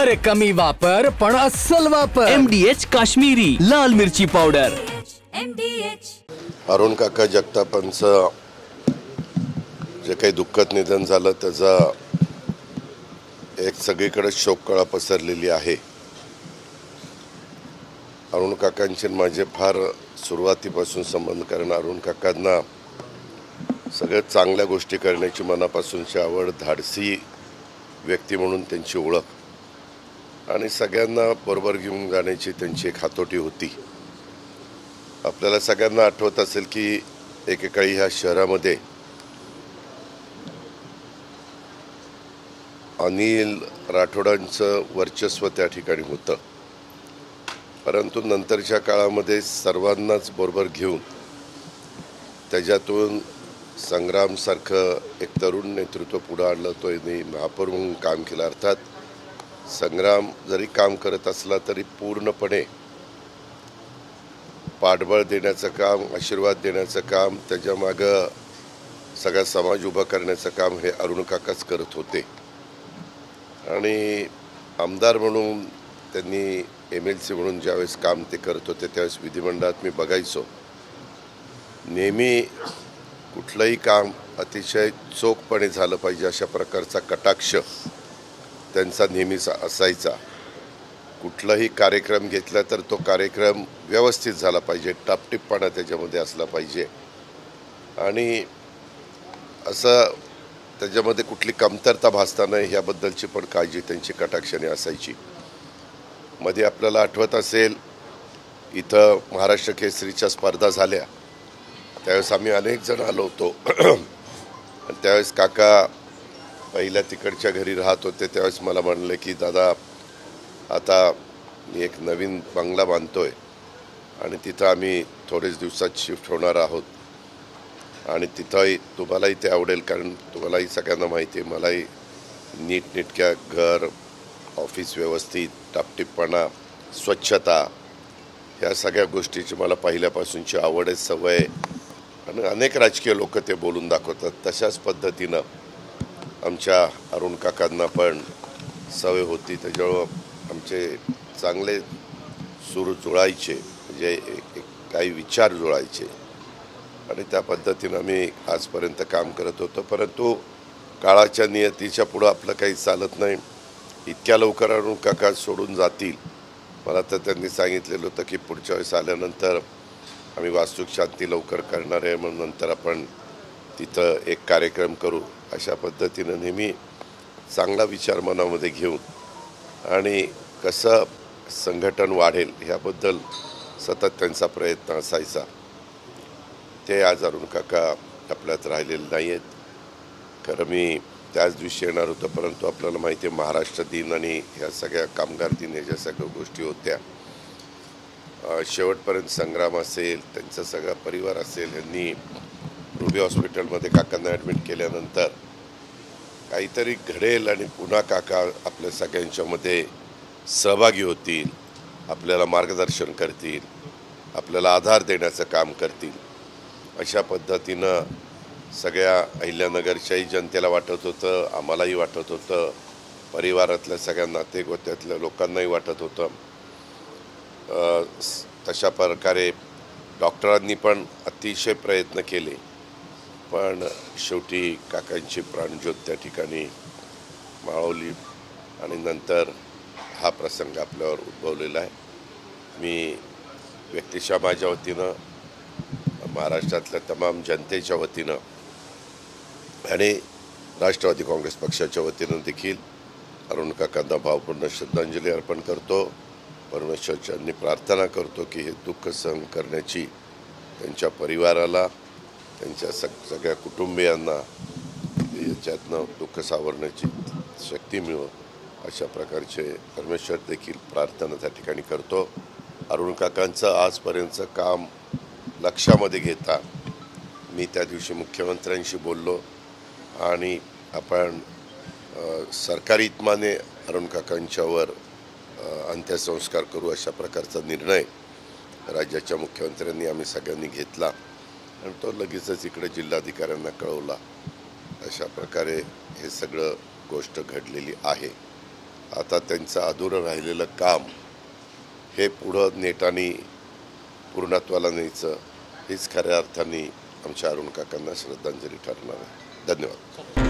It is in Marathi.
अरे कमी वापर पण अस्सल वापर. MDH काश्मीरी लाल मिरची पावडर. अरुण काका जगतापांचं जे काही दुःखद निधन झालं त्याचा एक सगळीकडे शोककळा पसरलेली आहे. अरुण काकांचे माझे फार सुरुवातीपासून संबंध, कारण अरुण काकांना सगळ्यात चांगल्या गोष्टी करण्याची मनापासूनची आवड, धाडसी व्यक्ती म्हणून त्यांची ओळख आणि सगळ्यांना बरोबर घेऊन जाण्याची त्यांची एक हातोटी होती. आपल्याला सगळ्यांना आठवत असेल की एकेकाळी ह्या शहरामध्ये अनिल राठोडांचं वर्चस्व त्या ठिकाणी होतं, परंतु नंतरच्या काळामध्ये सर्वांनाच बरोबर घेऊन त्याच्यातून संग्रामसारखं एक तरुण नेतृत्व पुढं आणलं. तो महापौर म्हणून काम केलं. अर्थात संग्राम जरी काम करत असला तरी पूर्णपणे पाठबळ देण्याचं काम, आशीर्वाद देण्याचं काम, त्याच्यामागं सगळा समाज उभा करण्याचं काम हे अरुण काकाच करत होते. आणि आमदार म्हणून त्यांनी MLC म्हणून ज्यावेळेस काम ते करत होते त्यावेळेस विधिमंडळात मी बघायचो, नेहमी कुठलंही काम अतिशय चोखपणे झालं पाहिजे अशा प्रकारचा कटाक्ष त्यांचा नेहमीच असायचा. कुठलाही कार्यक्रम घेतला तर तो कार्यक्रम व्यवस्थित झाला पाहिजे, टापटीपपणा त्याच्यामध्ये असला पाहिजे आणि असं त्याच्यामध्ये कुठली कमतरता भासता नाही ह्याबद्दलची पण काळजी त्यांची कटाक्षाने असायची. मध्ये आपल्याला आठवत असेल इथं महाराष्ट्र केसरीच्या स्पर्धा झाल्या, त्यावेळेस आम्ही अनेक जण आलो होतो आणि त्यावेळेस काका पहिल्या तिकडच्या घरी राहत होते. त्यावेळेस मला म्हणले की दादा आता मी एक नवीन बंगला बांधतोय आणि तिथं आम्ही थोडेच दिवसात शिफ्ट होणार आहोत आणि तिथंही तुम्हालाही ते आवडेल, कारण तुम्हालाही सगळ्यांना माहिती आहे मलाही नीटनेटक्या घर, ऑफिस व्यवस्थित, टापटीपपणा, स्वच्छता ह्या सगळ्या गोष्टीची मला पहिल्यापासूनची आवड आहे, सवय आहे आणि अनेक राजकीय लोक ते बोलून दाखवतात. तशाच पद्धतीनं आमच्या अरुण काकांना पण सवय होती. त्याच्यामुळं आमचे चांगले सूर जुळायचे, म्हणजे काही विचार जुळायचे आणि त्या पद्धतीनं आम्ही आजपर्यंत काम करत होतो. परंतु काळाच्या नियतीच्या पुढं आपलं काही चालत नाही. इतक्या लवकर अरुण काका सोडून जातील, मला तर त्यांनी सांगितलेलं होतं की पुढच्या वेळेस आल्यानंतर आम्ही वास्तुक शांती लवकर करणार आहे, म्हणून नंतर आपण तिथं एक कार्यक्रम करू. अशा पद्धतीनं नेहमी चांगला विचार मनामध्ये घेऊन आणि कसं संघटन वाढेल ह्याबद्दल सतत त्यांचा प्रयत्न असायचा. ते आज अरुण काका आपल्यात राहिलेले नाही आहेत. खरं मी त्याच दिवशी येणार होतं, परंतु आपल्याला माहिती आहे महाराष्ट्र दिन आणि ह्या सगळ्या कामगार दिन ह्याच्या सगळ्या गोष्टी होत्या. शेवटपर्यंत संग्राम असेल, त्यांचा सगळा परिवार असेल, यांनी रुबी हॉस्पिटलमध्ये काकांना ॲडमिट केल्यानंतर काहीतरी घडेल आणि पुन्हा काका आपल्या सगळ्यांच्यामध्ये सहभागी होतील, आपल्याला मार्गदर्शन करतील, आपल्याला आधार देण्याचं काम करतील. अशा पद्धतीनं सगळ्या अहिल्यानगरच्याही जनतेला वाटत होतं, आम्हालाही वाटत होतं, परिवारातल्या सगळ्या नातेगोत्यातल्या लोकांनाही वाटत होतं. तशा प्रकारे डॉक्टरांनी पण अतिशय प्रयत्न केले, पण शेवटी काकांची प्राणज्योत त्या ठिकाणी माळवली आणि नंतर हा प्रसंग आपल्यावर उद्भवलेला आहे. मी व्यक्तिशः माझ्या वतीनं, महाराष्ट्रातल्या तमाम जनतेच्या वतीनं आणि राष्ट्रवादी काँग्रेस पक्षाच्या वतीनं देखील अरुण काकांना भावपूर्ण श्रद्धांजली अर्पण करतो. परमेश्वरांनी प्रार्थना करतो की हे दुःख सहन करण्याची त्यांच्या परिवाराला, त्यांच्या सगळ्या कुटुंबियांना याच्यातनं दुःख सावरण्याची शक्ती मिळो, अशा प्रकारचे परमेश्वर देखील प्रार्थना त्या ठिकाणी करतो. अरुण काकांचं आजपर्यंतचं काम लक्षामध्ये घेता मी त्या दिवशी मुख्यमंत्र्यांशी बोललो आणि आपण सरकारी इतमाने अरुण काकांच्यावर अंत्यसंस्कार करू अशा प्रकारचा निर्णय राज्याच्या मुख्यमंत्र्यांनी आम्ही सगळ्यांनी घेतला आणि तो लगेचच इकडे जिल्हाधिकाऱ्यांना कळवला. अशा प्रकारे हे सगळं गोष्ट घडलेली आहे. आता त्यांचं अधुरं राहिलेलं काम हे पुढं नेटाने पूर्णत्वाला न्यायचं हीच खऱ्या अर्थाने आमच्या अरुण काकांना श्रद्धांजली ठरणार आहे. धन्यवाद.